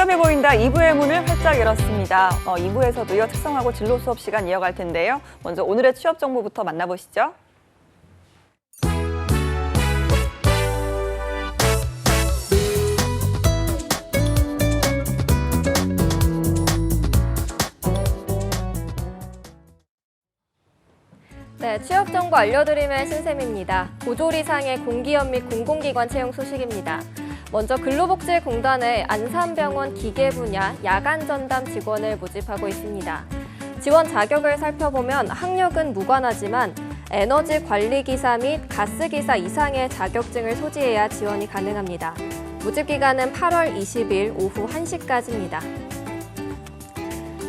취업해 보인다 2부의 문을 활짝 열었습니다. 2부에서도요 특성화고 진로 수업 시간 이어갈 텐데요. 먼저 오늘의 취업 정보부터 만나보시죠. 네, 취업 정보 알려드리면 신쌤입니다. 고졸 이상의 공기업 및 공공기관 채용 소식입니다. 먼저 근로복지공단의 안산병원 기계 분야 야간 전담 직원을 모집하고 있습니다. 지원 자격을 살펴보면 학력은 무관하지만 에너지 관리기사 및 가스기사 이상의 자격증을 소지해야 지원이 가능합니다. 모집 기간은 8월 20일 오후 1시까지입니다.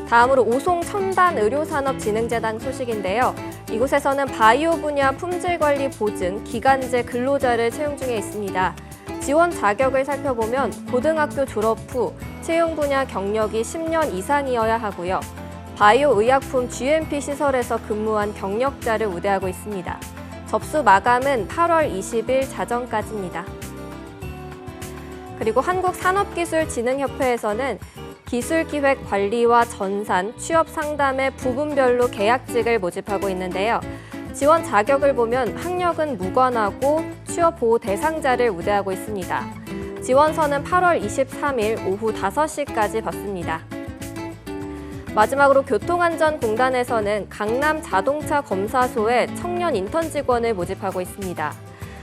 다음으로 오송 첨단의료산업진흥재단 소식인데요. 이곳에서는 바이오 분야 품질관리 보증 기간제 근로자를 채용 중에 있습니다. 지원 자격을 살펴보면 고등학교 졸업 후 채용 분야 경력이 10년 이상이어야 하고요. 바이오 의약품 GMP 시설에서 근무한 경력자를 우대하고 있습니다. 접수 마감은 8월 20일 자정까지입니다. 그리고 한국산업기술진흥협회에서는 기술기획 관리와 전산, 취업 상담의 부분별로 계약직을 모집하고 있는데요. 지원 자격을 보면 학력은 무관하고 취업 보호 대상자를 우대하고 있습니다. 지원서는 8월 23일 오후 5시까지 받습니다. 마지막으로 교통안전공단에서는 강남 자동차 검사소에 청년 인턴 직원을 모집하고 있습니다.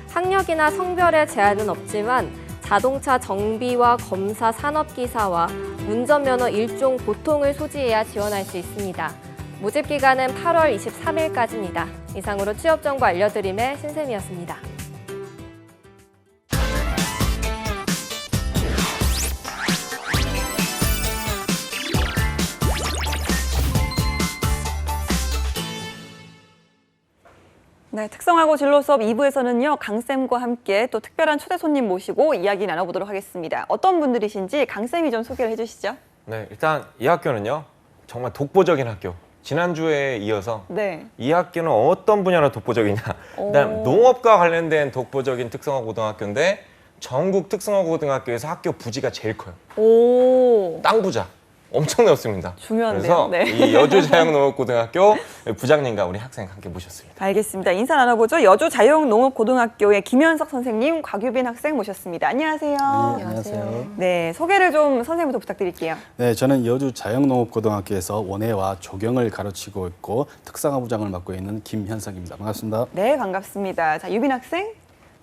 학력이나 성별에 제한은 없지만 자동차 정비와 검사 산업기사와 운전면허 1종 보통을 소지해야 지원할 수 있습니다. 모집 기간은 8월 23일까지입니다. 이상으로 취업 정보 알려드림의 신쌤이었습니다. 네, 특성화고 진로 수업 2부에서는요. 강쌤과 함께 또 특별한 초대 손님 모시고 이야기 나눠보도록 하겠습니다. 어떤 분들이신지 강쌤이 좀 소개를 해주시죠. 네, 일단 이 학교는요. 정말 독보적인 학교. 지난주에 이어서 네. 이 학교는 어떤 분야로 독보적이냐. 일단 농업과 관련된 독보적인 특성화 고등학교인데 전국 특성화 고등학교에서 학교 부지가 제일 커요. 오. 땅 부자. 엄청 넓습니다. 중요한데요. 그래서 네. 이 여주자영농업고등학교 부장님과 우리 학생 함께 모셨습니다. 알겠습니다. 인사 나눠보죠. 여주자영농업고등학교의 김현석 선생님, 곽유빈 학생 모셨습니다. 안녕하세요. 네, 안녕하세요. 네, 소개를 좀 선생님부터 부탁드릴게요. 네, 저는 여주자영농업고등학교에서 원예와 조경을 가르치고 있고 특성화부장을 맡고 있는 김현석입니다. 반갑습니다. 네, 반갑습니다. 자, 유빈 학생.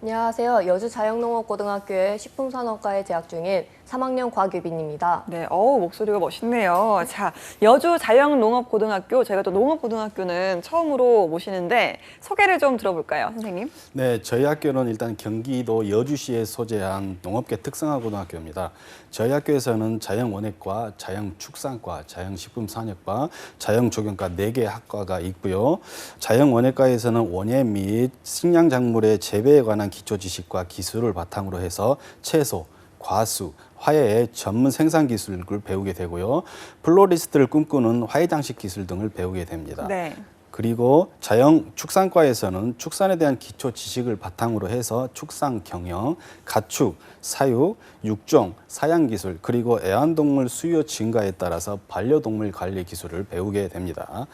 안녕하세요. 여주자영농업고등학교의 식품산업과에 재학 중인 3학년 곽유빈입니다. 네, 목소리가 멋있네요. 자, 여주자영농업고등학교, 저희가 또 농업고등학교는 처음으로 모시는데 소개를 좀 들어볼까요, 선생님? 네, 저희 학교는 일단 경기도 여주시에 소재한 농업계 특성화고등학교입니다. 저희 학교에서는 자영원예과, 자영축산과, 자영식품산업과, 자영조경과 4개 학과가 있고요. 자영원예과에서는 원예 및 식량작물의 재배에 관한 기초 지식과 기술을 바탕으로 해서 채소, 과수, 화훼의 전문 생산 기술을 배우게 되고요. 플로리스트를 꿈꾸는 화훼 장식 기술 등을 배우게 됩니다. 네. 그리고 자영축산과에서는 축산에 대한 기초 지식을 바탕으로 해서 축산 경영, 가축, 사육, 육종, 사양 기술, 그리고 애완동물 수요 증가에 따라서 반려동물 관리 기술을 배우게 됩니다.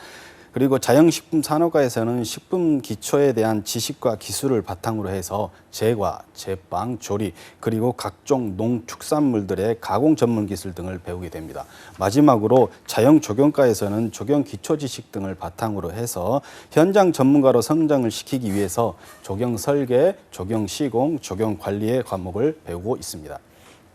그리고 자영식품산업과에서는 식품 기초에 대한 지식과 기술을 바탕으로 해서 제과, 제빵, 조리, 그리고 각종 농축산물들의 가공 전문 기술 등을 배우게 됩니다. 마지막으로 자영조경과에서는 조경 기초 지식 등을 바탕으로 해서 현장 전문가로 성장을 시키기 위해서 조경 설계, 조경 시공, 조경 관리의 과목을 배우고 있습니다.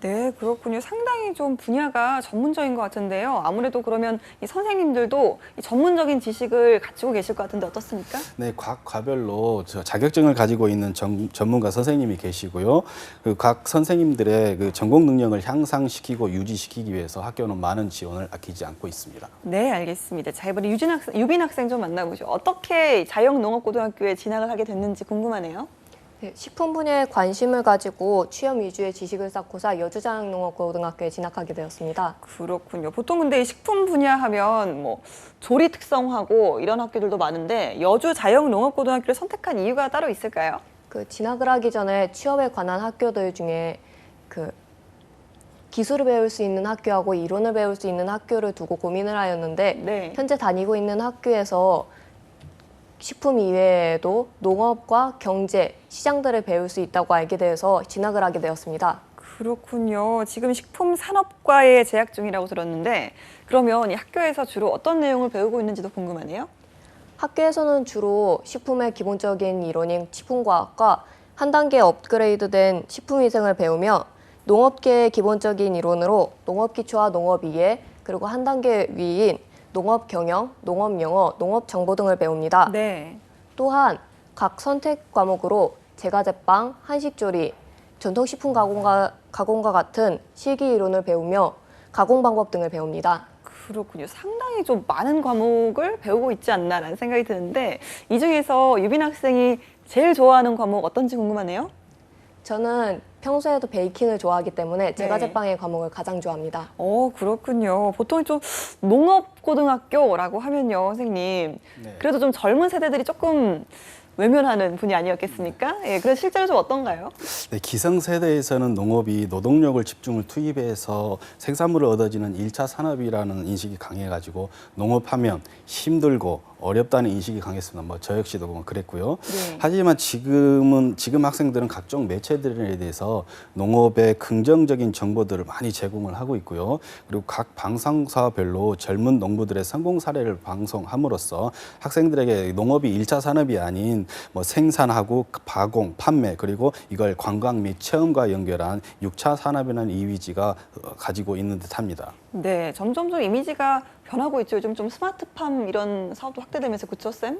네, 그렇군요. 상당히 좀 분야가 전문적인 것 같은데요. 아무래도 그러면 이 선생님들도 이 전문적인 지식을 가지고 계실 것 같은데 어떻습니까? 네, 각 과별로 자격증을 가지고 있는 전문가 선생님이 계시고요. 그 각 선생님들의 그 전공 능력을 향상시키고 유지시키기 위해서 학교는 많은 지원을 아끼지 않고 있습니다. 네, 알겠습니다. 자, 이번에 유빈 학생 좀 만나보죠. 어떻게 자영농업고등학교에 진학을 하게 됐는지 궁금하네요. 네, 식품 분야에 관심을 가지고 취업 위주의 지식을 쌓고서 여주자영농업고등학교에 진학하게 되었습니다. 그렇군요. 보통 근데 이 식품 분야 하면 뭐 조리 특성화고 이런 학교들도 많은데 여주자영농업고등학교를 선택한 이유가 따로 있을까요? 진학을 하기 전에 취업에 관한 학교들 중에 기술을 배울 수 있는 학교하고 이론을 배울 수 있는 학교를 두고 고민을 하였는데 네. 현재 다니고 있는 학교에서 식품 이외에도 농업과 경제, 시장들을 배울 수 있다고 알게 되어서 진학을 하게 되었습니다. 그렇군요. 지금 식품산업과에 재학 중이라고 들었는데 그러면 이 학교에서 주로 어떤 내용을 배우고 있는지도 궁금하네요. 학교에서는 주로 식품의 기본적인 이론인 식품과학과 한 단계 업그레이드된 식품위생을 배우며 농업계의 기본적인 이론으로 농업기초와 농업이해 그리고 한 단계 위인 농업경영, 농업영어, 농업정보 등을 배웁니다. 네. 또한 각 선택 과목으로 제과제빵, 한식조리, 전통식품 가공과 같은 실기 이론을 배우며 가공 방법 등을 배웁니다. 그렇군요. 상당히 좀 많은 과목을 배우고 있지 않나라는 생각이 드는데 이 중에서 유빈 학생이 제일 좋아하는 과목 어떤지 궁금하네요. 저는 평소에도 베이킹을 좋아하기 때문에 제과제빵의 과목을 가장 좋아합니다. 그렇군요. 보통 좀 농업고등학교라고 하면요, 선생님. 네. 그래도 좀 젊은 세대들이 조금 외면하는 분이 아니었겠습니까? 예, 그래서 실제로 좀 어떤가요? 네, 기성세대에서는 농업이 노동력을 집중을 투입해서 생산물을 얻어지는 1차 산업이라는 인식이 강해가지고 농업하면 힘들고 어렵다는 인식이 강했습니다. 뭐 저 역시도 보면 그랬고요. 네. 하지만 지금 학생들은 각종 매체들에 대해서 농업의 긍정적인 정보들을 많이 제공을 하고 있고요. 그리고 각 방송사별로 젊은 농부들의 성공 사례를 방송함으로써 학생들에게 농업이 1차 산업이 아닌 뭐 생산하고 가공, 판매 그리고 이걸 관광 및 체험과 연결한 6차 산업이라는 이미지가 가지고 있는 듯합니다. 네, 점점 좀 이미지가 변하고 있죠. 요즘 좀 스마트팜 이런 사업도 확대되면서 그렇죠, 쌤?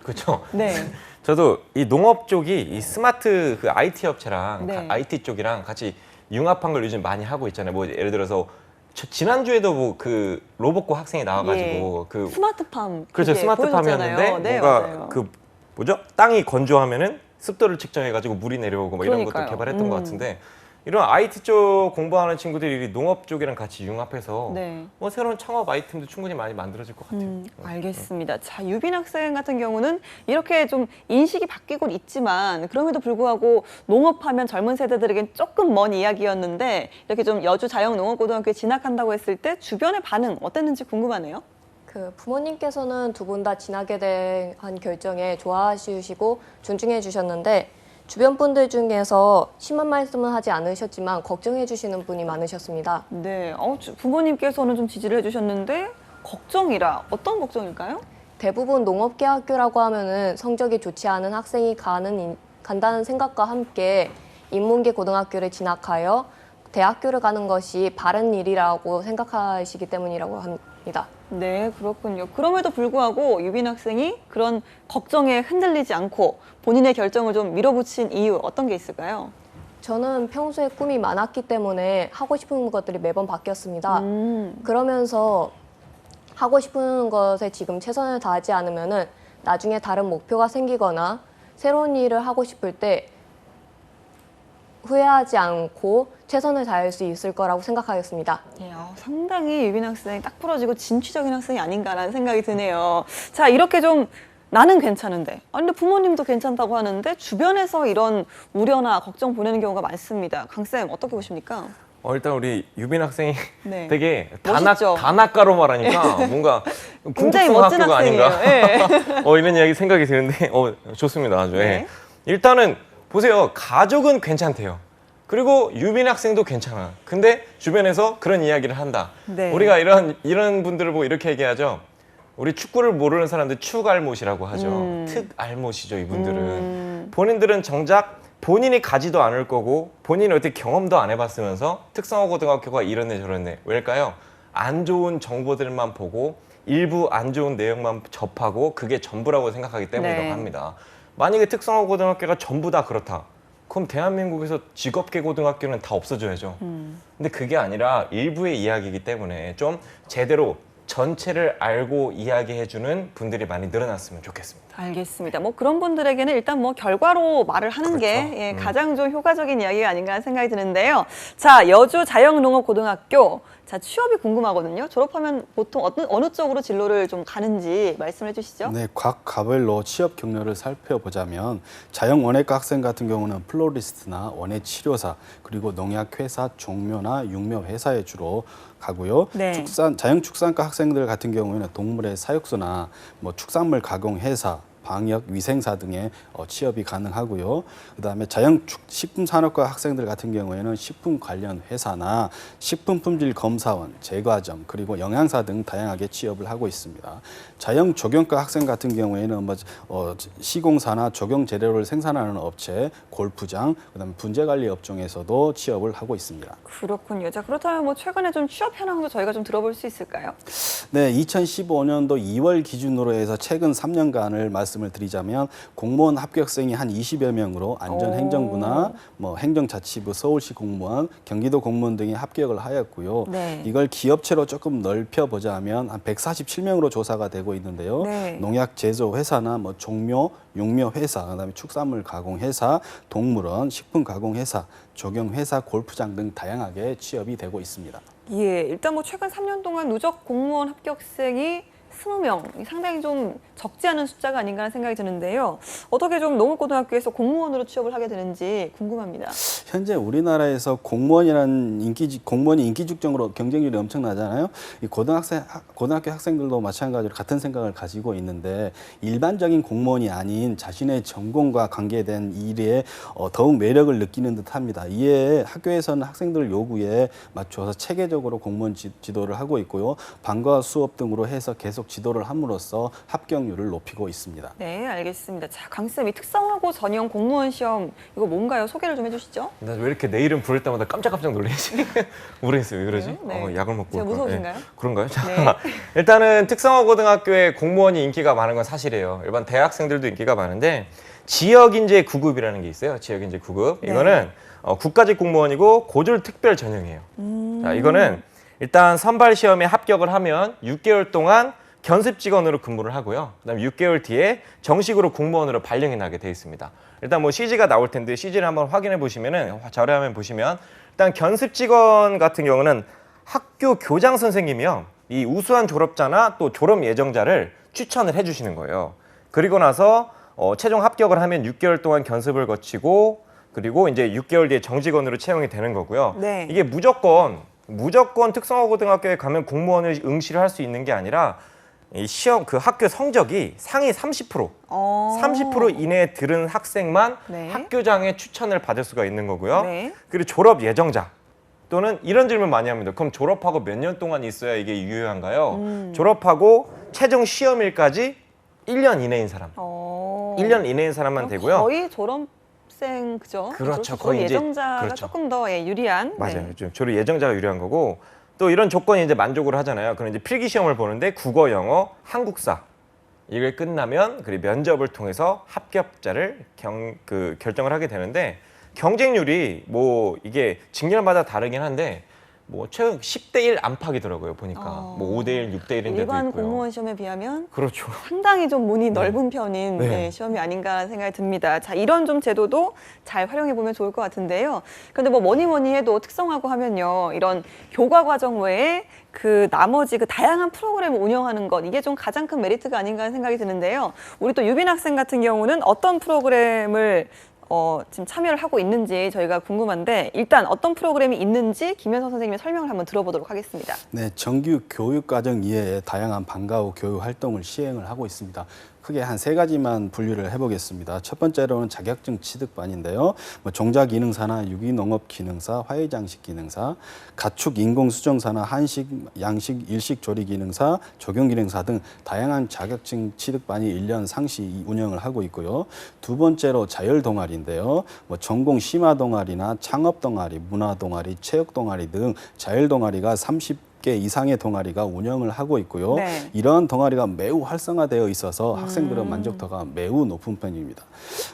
그렇죠. 네. 저도 이 농업 쪽이 이 스마트 그 IT 업체랑 네. IT 쪽이랑 같이 융합한 걸 요즘 많이 하고 있잖아요. 뭐 예를 들어서 지난주에도 뭐 그 로봇고 학생이 나와가지고 그 스마트팜. 그렇죠. 그게 스마트팜이었는데 보여줬잖아요. 네, 뭔가 맞아요. 그 뭐죠? 땅이 건조하면은 습도를 측정해가지고 물이 내려오고 뭐 이런 것도 그러니까요. 개발했던 것 같은데 이런 IT 쪽 공부하는 친구들이 농업 쪽이랑 같이 융합해서 네. 뭐 새로운 창업 아이템도 충분히 많이 만들어질 것 같아요. 알겠습니다. 자, 유빈 학생 같은 경우는 이렇게 좀 인식이 바뀌곤 있지만 그럼에도 불구하고 농업하면 젊은 세대들에겐 조금 먼 이야기였는데 이렇게 좀 여주 자영농업고등학교에 진학한다고 했을 때 주변의 반응 어땠는지 궁금하네요. 그 부모님께서는 두 분 다 진학에 대한 결정에 좋아하시고 존중해 주셨는데 주변 분들 중에서 심한 말씀은 하지 않으셨지만 걱정해 주시는 분이 많으셨습니다. 네, 부모님께서는 좀 지지를 해주셨는데 걱정이라 어떤 걱정일까요? 대부분 농업계 학교라고 하면은 성적이 좋지 않은 학생이 간다는 생각과 함께 인문계 고등학교를 진학하여 대학교를 가는 것이 바른 일이라고 생각하시기 때문이라고 합니다. 네, 그렇군요. 그럼에도 불구하고 유빈 학생이 그런 걱정에 흔들리지 않고 본인의 결정을 좀 밀어붙인 이유 어떤 게 있을까요? 저는 평소에 꿈이 많았기 때문에 하고 싶은 것들이 매번 바뀌었습니다. 그러면서 하고 싶은 것에 지금 최선을 다하지 않으면은 나중에 다른 목표가 생기거나 새로운 일을 하고 싶을 때 후회하지 않고 최선을 다할 수 있을 거라고 생각하겠습니다. 예, 상당히 유빈 학생이 딱 부러지고 진취적인 학생이 아닌가라는 생각이 드네요. 자, 이렇게 좀 나는 괜찮은데, 근데 부모님도 괜찮다고 하는데 주변에서 이런 우려나 걱정 보내는 경우가 많습니다. 강쌤 어떻게 보십니까? 일단 우리 유빈 학생이 네. 되게 멋있죠? 단학가로 말하니까 뭔가 굉장히 군특성 멋진 학교가 학생이에요. 아닌가 예. 이런 이야기 생각이 드는데 좋습니다. 아주. 네. 예. 일단은 보세요. 가족은 괜찮대요. 그리고 유빈 학생도 괜찮아. 근데 주변에서 그런 이야기를 한다. 네. 우리가 이런 분들을 보고 이렇게 얘기하죠. 우리 축구를 모르는 사람들 축알못이라고 하죠. 특알못이죠, 이분들은. 본인들은 정작 본인이 가지도 않을 거고 본인이 어떻게 경험도 안 해봤으면서 특성화고등학교가 이렇네 저렇네. 왜일까요? 안 좋은 정보들만 보고 일부 안 좋은 내용만 접하고 그게 전부라고 생각하기 때문이라고 네. 합니다. 만약에 특성화고등학교가 전부 다 그렇다. 그럼 대한민국에서 직업계 고등학교는 다 없어져야죠. 근데 그게 아니라 일부의 이야기이기 때문에 좀 제대로 전체를 알고 이야기해주는 분들이 많이 늘어났으면 좋겠습니다. 알겠습니다. 뭐 그런 분들에게는 일단 뭐 결과로 말을 하는 게 가장 좀 효과적인 이야기가 아닌가 하는 생각이 드는데요. 자, 여주 자영농업고등학교. 자, 취업이 궁금하거든요. 졸업하면 보통 어느 쪽으로 진로를 좀 가는지 말씀해 주시죠. 네, 각 과별로 취업 경로를 살펴보자면 자영원예과 학생 같은 경우는 플로리스트나 원예치료사 그리고 농약회사, 종묘나 육묘회사에 주로 가고요. 네. 자영축산과 학생들 같은 경우에는 동물의 사육소나 뭐 축산물 가공회사, 방역, 위생사 등의 취업이 가능하고요. 그다음에 식품산업과 학생들 같은 경우에는 식품 관련 회사나 식품품질 검사원, 제과점, 그리고 영양사 등 다양하게 취업을 하고 있습니다. 자영조경과 학생 같은 경우에는 시공사나 조경 재료를 생산하는 업체, 골프장, 그다음에 분재관리 업종에서도 취업을 하고 있습니다. 그렇군요. 자, 그렇다면 뭐 최근에 좀 취업 현황도 저희가 좀 들어볼 수 있을까요? 네, 2015년도 2월 기준으로 해서 최근 3년간을 말씀을 드리자면 공무원 합격생이 한 20여 명으로 안전행정부나 뭐 행정자치부, 서울시 공무원, 경기도 공무원 등이 합격을 하였고요. 네. 이걸 기업체로 조금 넓혀보자면 한 147명으로 조사가 되고 있는데요. 네. 농약 제조 회사나 뭐 종묘, 육묘 회사, 그다음에 축산물 가공 회사, 동물원, 식품 가공 회사, 조경 회사, 골프장 등 다양하게 취업이 되고 있습니다. 예, 일단 뭐 최근 3년 동안 누적 공무원 합격생이 20명, 상당히 좀 적지 않은 숫자가 아닌가 하는 생각이 드는데요. 어떻게 좀 농업고등학교에서 공무원으로 취업을 하게 되는지 궁금합니다. 현재 우리나라에서 공무원이 인기 직종으로 경쟁률이 엄청나잖아요. 이 고등학교 학생들도 마찬가지로 같은 생각을 가지고 있는데 일반적인 공무원이 아닌 자신의 전공과 관계된 일에 더욱 매력을 느끼는 듯합니다. 이에 학교에서는 학생들 요구에 맞춰서 체계적으로 공무원 지도를 하고 있고요. 방과 수업 등으로 해서 계속 지도를 함으로써 합격률을 높이고 있습니다. 네, 알겠습니다. 자, 강쌤, 이 특성화고 전형 공무원 시험 이거 뭔가요? 소개를 좀 해주시죠. 나 왜 이렇게 내 이름 부를 때마다 깜짝깜짝 놀라지? 모르겠어요. 왜 그러지? 네. 약을 먹고 제가 올까? 무서우신가요? 그런가요? 자, 네. 일단은 특성화고등학교에 공무원이 인기가 많은 건 사실이에요. 일반 대학생들도 인기가 많은데 지역인재 9급이라는 게 있어요. 지역인재 9급. 네. 이거는 국가직 공무원이고 고졸 특별 전형이에요. 자, 이거는 일단 선발 시험에 합격을 하면 6개월 동안 견습 직원으로 근무를 하고요. 그다음에 6개월 뒤에 정식으로 공무원으로 발령이 나게 돼 있습니다. 일단 뭐 CG가 나올 텐데 CG를 한번 확인해 보시면은 자료화면 보시면 일단 견습 직원 같은 경우는 학교 교장 선생님이요. 이 우수한 졸업자나 또 졸업 예정자를 추천을 해 주시는 거예요. 그리고 나서 최종 합격을 하면 6개월 동안 견습을 거치고 그리고 이제 6개월 뒤에 정직원으로 채용이 되는 거고요. 네. 이게 무조건 특성화고등학교에 가면 공무원을 응시를 할 수 있는 게 아니라 이 시험 그 학교 성적이 상위 30% 이내에 들은 학생만 네. 학교장의 추천을 받을 수가 있는 거고요. 네. 그리고 졸업 예정자 또는 이런 질문 많이 합니다. 그럼 졸업하고 몇 년 동안 있어야 이게 유효한가요? 졸업하고 최종 시험일까지 1년 이내인 사람. 1년 이내인 사람만 되고요. 거의 졸업생 그죠? 그렇죠. 졸업 거의 이제- 예정자가 그렇죠. 조금 더 유리한. 맞아요. 네. 좀 졸업 예정자가 유리한 거고 또 이런 조건이 이제 만족을 하잖아요. 그럼 이제 필기 시험을 보는데 국어, 영어, 한국사 이걸 끝나면 그리고 면접을 통해서 합격자를 결정을 하게 되는데 경쟁률이 뭐 이게 직렬마다 다르긴 한데 뭐 최근 10대 1 안팎이더라고요. 보니까 뭐 5대 1, 6대 1인 데도 일반 있고요. 공무원 시험에 비하면 그렇죠. 상당히 좀 문이 넓은 편인 네. 네, 시험이 아닌가 하는 생각이 듭니다. 자, 이런 좀 제도도 잘 활용해 보면 좋을 것 같은데요. 그런데 뭐 뭐니 해도 특성화고 하면요, 이런 교과 과정 외에 그 나머지 그 다양한 프로그램을 운영하는 것, 이게 좀 가장 큰 메리트가 아닌가 하는 생각이 드는데요. 우리 또 유빈 학생 같은 경우는 어떤 프로그램을 지금 참여를 하고 있는지 저희가 궁금한데 일단 어떤 프로그램이 있는지 김현서 선생님의 설명을 한번 들어보도록 하겠습니다. 네, 정규 교육과정 이외에 다양한 방과 후 교육 활동을 시행을 하고 있습니다. 크게 한 3가지만 분류를 해보겠습니다. 첫 번째로는 자격증 취득반인데요. 종자기능사나 유기농업기능사, 화훼장식기능사, 가축인공수정사나 한식, 양식, 일식조리기능사, 조경기능사 등 다양한 자격증 취득반이 1년 상시 운영을 하고 있고요. 두 번째로 자율동아리인데요. 전공 심화동아리나 창업동아리, 문화동아리, 체육동아리 등 자율동아리가 개 이상의 동아리가 운영을 하고 있고요. 네. 이러한 동아리가 매우 활성화되어 있어서 학생들의 만족도가 매우 높은 편입니다.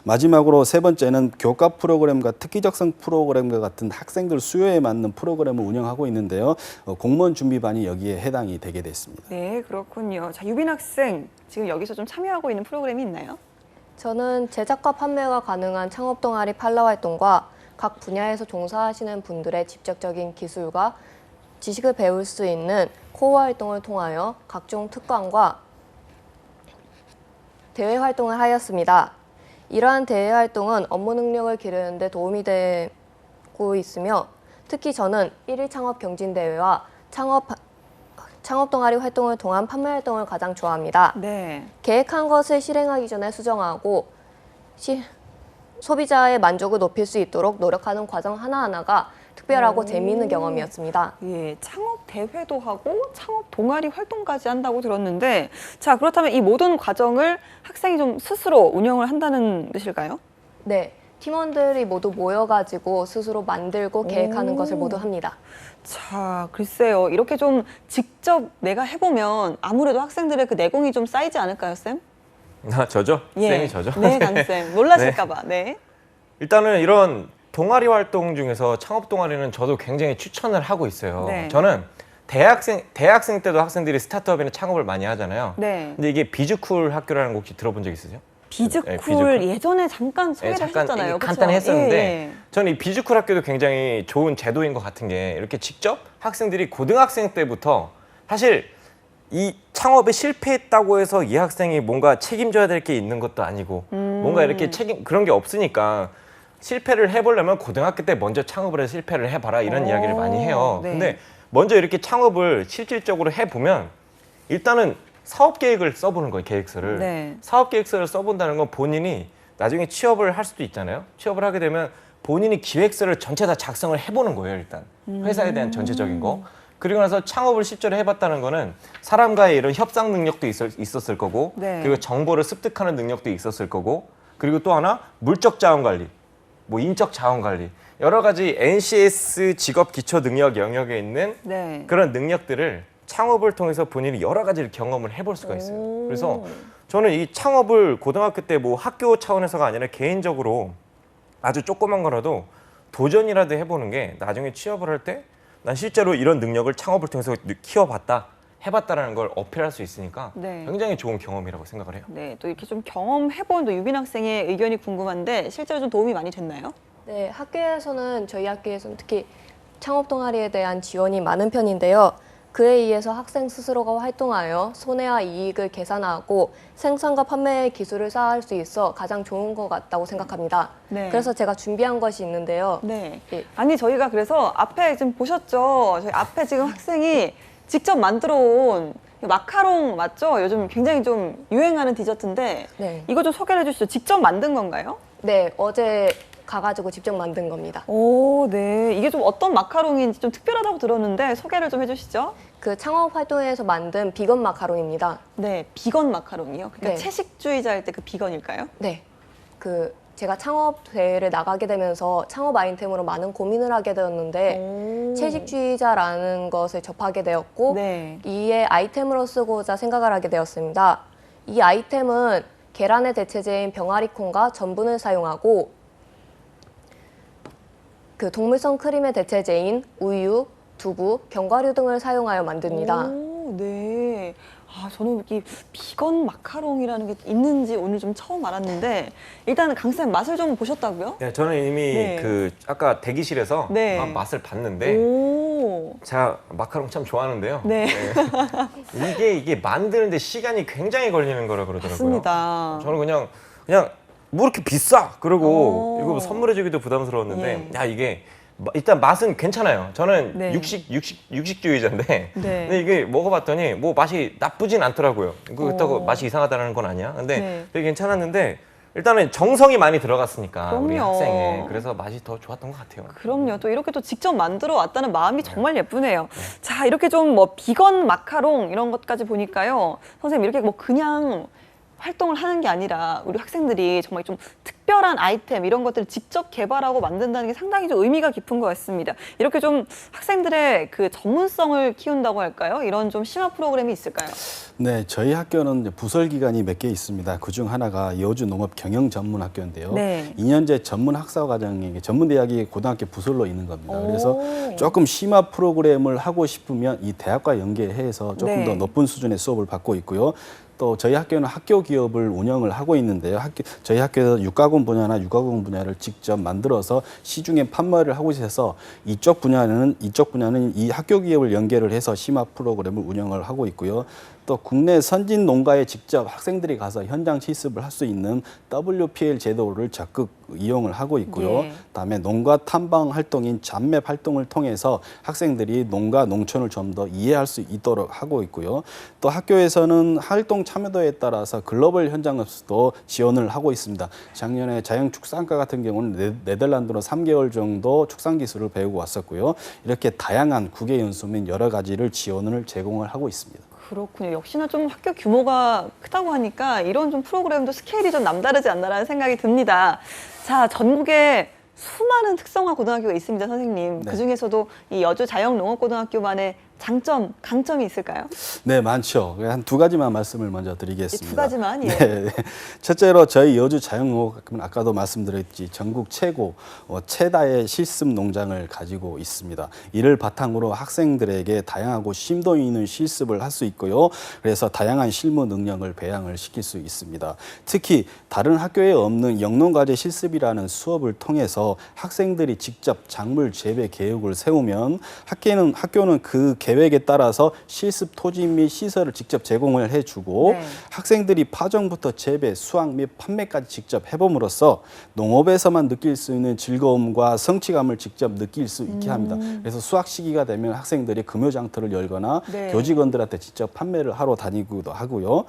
마지막으로 세 번째는 교과 프로그램과 특기적성 프로그램과 같은 학생들 수요에 맞는 프로그램을 운영하고 있는데요. 공무원 준비반이 여기에 해당이 되게 됐습니다. 네, 그렇군요. 자, 유빈 학생 지금 여기서 좀 참여하고 있는 프로그램이 있나요? 저는 제작과 판매가 가능한 창업 동아리 팔라 활동과 각 분야에서 종사하시는 분들의 직접적인 기술과 지식을 배울 수 있는 코어 활동을 통하여 각종 특강과 대외 활동을 하였습니다. 이러한 대외 활동은 업무 능력을 기르는 데 도움이 되고 있으며 특히 저는 1일 창업 경진대회와 창업 동아리 활동을 통한 판매 활동을 가장 좋아합니다. 네. 계획한 것을 실행하기 전에 수정하고 소비자의 만족을 높일 수 있도록 노력하는 과정 하나하나가 특별하고 재미있는 경험이었습니다. 예, 창업 대회도 하고 창업 동아리 활동까지 한다고 들었는데, 자, 그렇다면 이 모든 과정을 학생이 좀 스스로 운영을 한다는 뜻일까요? 네, 팀원들이 모두 모여가지고 스스로 만들고 계획하는 것을 모두 합니다. 자, 글쎄요. 이렇게 좀 직접 내가 해보면 아무래도 학생들의 그 내공이 좀 쌓이지 않을까요, 쌤? 저죠? 예. 쌤이 저죠? 네, 강쌤. 놀라실까봐. 네. 일단은 이런 동아리 활동 중에서 창업 동아리는 저도 굉장히 추천을 하고 있어요. 네. 저는 대학생 때도 학생들이 스타트업이나 창업을 많이 하잖아요. 네. 근데 이게 비즈쿨 학교라는 거 혹시 들어본 적 있으세요? 비즈쿨, 네, 비즈쿨. 예전에 잠깐 소개를 하셨잖아요. 이게 그쵸? 간단히 했었는데 예, 예. 저는 이 비즈쿨 학교도 굉장히 좋은 제도인 것 같은 게 이렇게 직접 학생들이 고등학생 때부터 사실 이 창업에 실패했다고 해서 이 학생이 뭔가 책임져야 될 게 있는 것도 아니고 뭔가 이렇게 그런 게 없으니까 실패를 해보려면 고등학교 때 먼저 창업을 해서 실패를 해봐라 이런 오, 이야기를 많이 해요. 네. 근데 먼저 이렇게 창업을 실질적으로 해보면 일단은 사업 계획을 써보는 거예요, 계획서를. 네. 사업 계획서를 써본다는 건 본인이 나중에 취업을 할 수도 있잖아요. 취업을 하게 되면 본인이 기획서를 전체 다 작성을 해보는 거예요, 일단. 회사에 대한 전체적인 거. 그리고 나서 창업을 실제로 해봤다는 거는 사람과의 이런 협상 능력도 있었을 거고, 네. 그리고 정보를 습득하는 능력도 있었을 거고, 그리고 또 하나 물적 자원 관리, 뭐 인적 자원 관리, 여러 가지 NCS 직업 기초 능력 영역에 있는 네. 그런 능력들을 창업을 통해서 본인이 여러 가지를 경험을 해볼 수가 있어요. 오. 그래서 저는 이 창업을 고등학교 때 뭐 학교 차원에서가 아니라 개인적으로 아주 조그만 거라도 도전이라도 해보는 게 나중에 취업을 할 때 난 실제로 이런 능력을 창업을 통해서 키워봤다, 해봤다라는 걸 어필할 수 있으니까 네. 굉장히 좋은 경험이라고 생각을 해요. 네, 또 이렇게 좀 경험해본 또 유빈 학생의 의견이 궁금한데 실제로 좀 도움이 많이 됐나요? 네, 저희 학교에서는 특히 창업 동아리에 대한 지원이 많은 편인데요. 그에 의해서 학생 스스로가 활동하여 손해와 이익을 계산하고 생산과 판매의 기술을 쌓을 수 있어 가장 좋은 것 같다고 생각합니다. 네. 그래서 제가 준비한 것이 있는데요. 네. 예. 아니 저희가 그래서 앞에 지금 보셨죠? 저희 앞에 지금 학생이 직접 만들어 온 마카롱 맞죠? 요즘 굉장히 좀 유행하는 디저트인데 네. 이거 좀 소개를 해주시죠. 직접 만든 건가요? 네, 어제 가가지고 직접 만든 겁니다. 오, 네. 이게 좀 어떤 마카롱인지 좀 특별하다고 들었는데 소개를 좀 해주시죠. 그 창업 활동에서 만든 비건 마카롱입니다. 네, 비건 마카롱이요. 그러니까 네. 채식주의자일 때 그 비건일까요? 네, 그 제가 창업 대회를 나가게 되면서 창업 아이템으로 많은 고민을 하게 되었는데 오. 채식주의자라는 것을 접하게 되었고 네. 이에 아이템으로 쓰고자 생각을 하게 되었습니다. 이 아이템은 계란의 대체제인 병아리콩과 전분을 사용하고 그 동물성 크림의 대체제인 우유, 두부, 견과류 등을 사용하여 만듭니다. 오, 네. 아, 저는 이 비건 마카롱이라는 게 있는지 오늘 좀 처음 알았는데 일단 강쌤 맛을 좀 보셨다고요? 네, 저는 이미 네. 그 아까 대기실에서 네. 맛을 봤는데 오. 제가 마카롱 참 좋아하는데요. 네. 이게 만드는데 시간이 굉장히 걸리는 거라 그러더라고요. 맞습니다. 저는 그냥 뭐 이렇게 비싸 그러고 오. 이거 선물해주기도 부담스러웠는데 예. 야 이게 일단 맛은 괜찮아요. 저는 네. 육식주의자인데 네. 근데 이게 먹어봤더니 뭐 맛이 나쁘진 않더라고요. 그렇다고 맛이 이상하다는 건 아니야. 근데 네. 되게 괜찮았는데 일단은 정성이 많이 들어갔으니까 우리 그럼요. 학생에 그래서 맛이 더 좋았던 것 같아요. 그럼요. 또 이렇게 또 직접 만들어 왔다는 마음이 정말 예쁘네요. 자, 이렇게 좀 뭐 비건 마카롱 이런 것까지 보니까요. 선생님 이렇게 뭐 그냥 활동을 하는 게 아니라 우리 학생들이 정말 좀 특별한 특별한 아이템 이런 것들을 직접 개발하고 만든다는 게 상당히 좀 의미가 깊은 것 같습니다. 이렇게 좀 학생들의 그 전문성을 키운다고 할까요? 이런 좀 심화 프로그램이 있을까요? 네, 저희 학교는 이제 부설 기관이 몇 개 있습니다. 그중 하나가 여주 농업 경영 전문 학교인데요. 네. 2년제 전문 학사 과정이 전문 대학이 고등학교 부설로 있는 겁니다. 그래서 오. 조금 심화 프로그램을 하고 싶으면 이 대학과 연계해서 조금 네. 더 높은 수준의 수업을 받고 있고요. 또 저희 학교는 학교 기업을 운영을 하고 있는데요. 저희 학교에서 육가공 분야나 유가공 분야를 직접 만들어서 시중에 판매를 하고 있어서 이쪽 분야는 이 학교 기업을 연계를 해서 심화 프로그램을 운영을 하고 있고요. 또 국내 선진 농가에 직접 학생들이 가서 현장 실습을 할 수 있는 WPL 제도를 적극 이용을 하고 있고요. 네. 그다음에 농가 탐방 활동인 잡맵 활동을 통해서 학생들이 농가 농촌을 좀 더 이해할 수 있도록 하고 있고요. 또 학교에서는 활동 참여도에 따라서 글로벌 현장업소도 지원을 하고 있습니다. 작년에 자영축산과 같은 경우는 네덜란드로 3개월 정도 축산 기술을 배우고 왔었고요. 이렇게 다양한 국외 연수 및 여러 가지를 지원을 제공을 하고 있습니다. 그렇군요. 역시나 좀 학교 규모가 크다고 하니까 이런 좀 프로그램도 스케일이 좀 남다르지 않나라는 생각이 듭니다. 자, 전국에 수많은 특성화 고등학교가 있습니다, 선생님. 네. 그중에서도 이 여주 자영농업고등학교만의 장점, 강점이 있을까요? 네, 많죠. 한 두 가지만 말씀을 먼저 드리겠습니다. 두 가지만, 예. 네. 첫째로 저희 여주 자영농업학교는 아까도 말씀드렸지 전국 최고 최다의 실습 농장을 가지고 있습니다. 이를 바탕으로 학생들에게 다양하고 심도 있는 실습을 할 수 있고요. 그래서 다양한 실무 능력을 배양을 시킬 수 있습니다. 특히 다른 학교에 없는 영농과제 실습이라는 수업을 통해서 학생들이 직접 작물 재배 계획을 세우면 학교는 그 계획에 따라서 실습 토지 및 시설을 직접 제공을 해주고 네. 학생들이 파종부터 재배, 수확 및 판매까지 직접 해봄으로써 농업에서만 느낄 수 있는 즐거움과 성취감을 직접 느낄 수 있게 합니다. 그래서 수확 시기가 되면 학생들이 금요장터를 열거나 네. 교직원들한테 직접 판매를 하러 다니기도 하고요.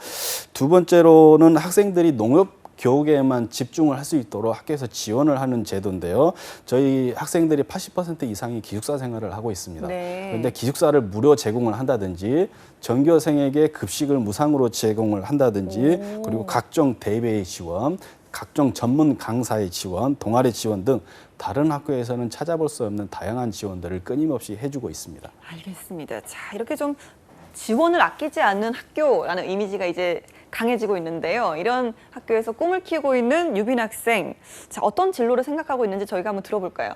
두 번째로는 학생들이 농업 교육에만 집중을 할 수 있도록 학교에서 지원을 하는 제도인데요. 저희 학생들이 80% 이상이 기숙사 생활을 하고 있습니다. 네. 그런데 기숙사를 무료 제공을 한다든지 전교생에게 급식을 무상으로 제공을 한다든지 그리고 각종 대회의 지원, 각종 전문 강사의 지원, 동아리 지원 등 다른 학교에서는 찾아볼 수 없는 다양한 지원들을 끊임없이 해주고 있습니다. 알겠습니다. 자, 이렇게 좀 지원을 아끼지 않는 학교라는 이미지가 이제 강해지고 있는데요. 이런 학교에서 꿈을 키우고 있는 유빈 학생, 자, 어떤 진로를 생각하고 있는지 저희가 한번 들어볼까요?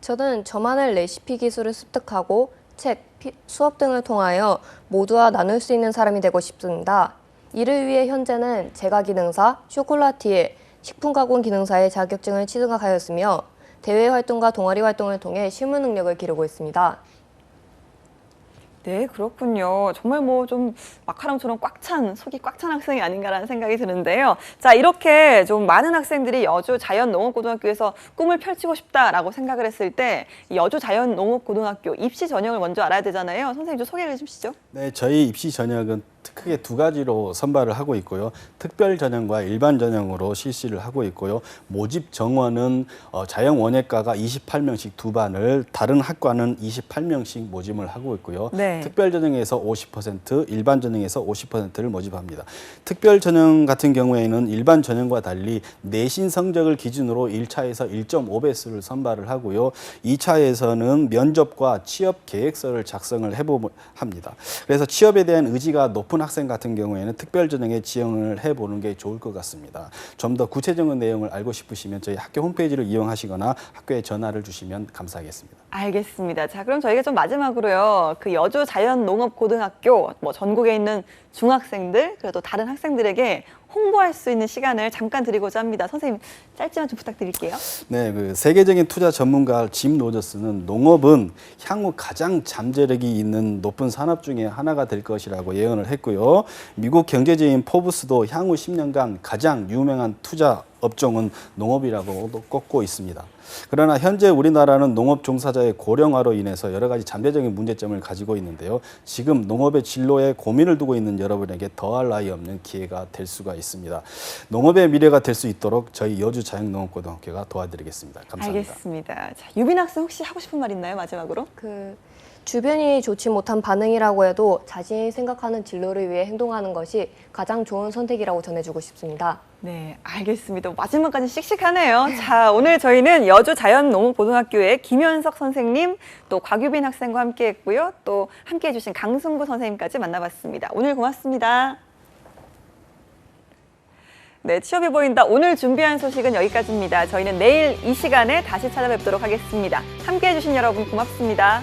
저는 저만의 레시피 기술을 습득하고 책, 수업 등을 통하여 모두와 나눌 수 있는 사람이 되고 싶습니다. 이를 위해 현재는 제과기능사, 쇼콜라티에, 식품가공 기능사의 자격증을 취득하였으며 대외 활동과 동아리 활동을 통해 실무 능력을 기르고 있습니다. 네, 그렇군요. 정말 뭐 좀 마카롱처럼 속이 꽉 찬 학생이 아닌가라는 생각이 드는데요. 자, 이렇게 좀 많은 학생들이 여주 자연농업고등학교에서 꿈을 펼치고 싶다라고 생각을 했을 때 이 여주 자연농업고등학교 입시 전형을 먼저 알아야 되잖아요. 선생님 좀 소개를 해주시죠. 네, 저희 입시 전형은 크게 두 가지로 선발을 하고 있고요. 특별 전형과 일반 전형으로 실시를 하고 있고요. 모집 정원은 자연원예과가 28명씩 두 반을, 다른 학과는 28명씩 모집을 하고 있고요. 네. 특별 전형에서 50%, 일반 전형에서 50%를 모집합니다. 특별 전형 같은 경우에는 일반 전형과 달리 내신 성적을 기준으로 1차에서 1.5배수를 선발을 하고요. 2차에서는 면접과 취업 계획서를 작성을 합니다. 그래서 취업에 대한 의지가 높은 학생 같은 경우에는 특별 전형에 지원을 해보는 게 좋을 것 같습니다. 좀 더 구체적인 내용을 알고 싶으시면 저희 학교 홈페이지를 이용하시거나 학교에 전화를 주시면 감사하겠습니다. 알겠습니다. 자, 그럼 저희가 좀 마지막으로요. 그 여주 자연농업고등학교 뭐 전국에 있는 중학생들 그리고 또 다른 학생들에게 홍보할 수 있는 시간을 잠깐 드리고자 합니다. 선생님 짧지만 좀 부탁드릴게요. 네, 그 세계적인 투자 전문가 짐 로저스는 농업은 향후 가장 잠재력이 있는 높은 산업 중에 하나가 될 것이라고 예언을 했고요. 미국 경제지인 포브스도 향후 10년간 가장 유명한 투자 업종은 농업이라고 꼽고 있습니다. 그러나 현재 우리나라는 농업 종사자의 고령화로 인해서 여러 가지 잠재적인 문제점을 가지고 있는데요. 지금 농업의 진로에 고민을 두고 있는 여러분에게 더할 나위 없는 기회가 될 수가 있습니다. 농업의 미래가 될 수 있도록 저희 여주 자연농업고등학교가 도와드리겠습니다. 감사합니다. 알겠습니다. 자, 유빈 학생 혹시 하고 싶은 말 있나요? 마지막으로? 주변이 좋지 못한 반응이라고 해도 자신이 생각하는 진로를 위해 행동하는 것이 가장 좋은 선택이라고 전해주고 싶습니다. 네, 알겠습니다. 마지막까지 씩씩하네요. 자, 오늘 저희는 여주 자연농업고등학교의 김현석 선생님, 또 곽유빈 학생과 함께 했고요. 또 함께 해주신 강승구 선생님까지 만나봤습니다. 오늘 고맙습니다. 네, 취업이 보인다. 오늘 준비한 소식은 여기까지입니다. 저희는 내일 이 시간에 다시 찾아뵙도록 하겠습니다. 함께 해주신 여러분 고맙습니다.